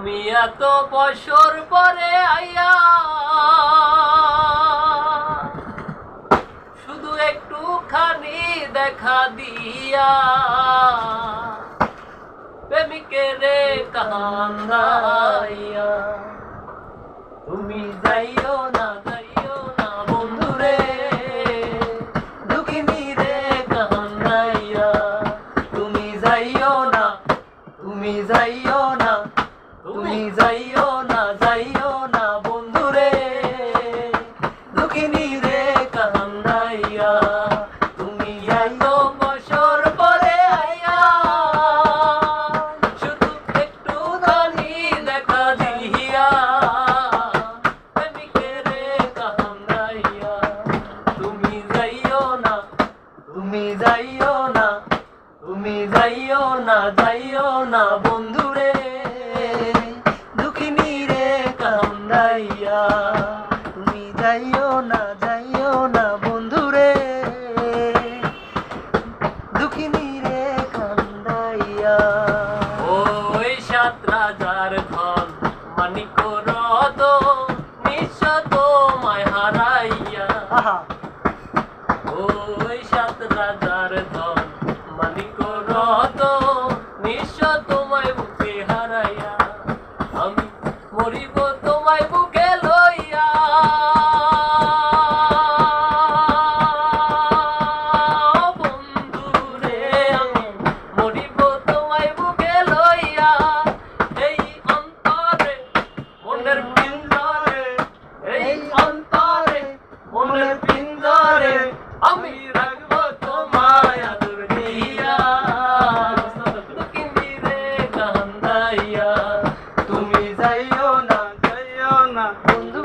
তুমি এত বছর পরে আইয়া শুধু একটুখানি দেখা দিয়া প্রেমিকেরে কান্দাইয়া। তুমি যাইও না বন্ধুরে, দুঃখিনী রে কান্দাইয়া। তুমি যাইও না বন্ধুরে, দুঃখিনী রে কান্দাইয়া। তুমি এত বছর পরে আইয়া শুধু একটুখানি দেখা দিয়া প্রেমিকেরে কান্দাইয়া। তুমি যাইও না বন্ধুরে, দুঃখিনী রে কান্দাইয়া। তুমি যাইও না বন্ধুরে, দুঃখিনী রে কান্দাইয়া। ওই 7 রাজার ধন মানিক রতন নিঃস্ব তোমায় হারাইয়া। ওই 7 রাজার ধন মানিক রতন নিঃস্ব তোমায় বুকে হারাইয়া। আমি মরিব তোমায় বুকে লইয়া, বন্ধুরে আমি মরিব তোমায় বুকে লইয়া। এই অন্তরে মনের পিঞ্জরে, এই অন্তরে মনের পিঞ্জরে আমি রাখবো তোমায় আদর দিয়া, দুঃখিনী রে কান্দাইয়া। তুমি যাইও না বন্ধু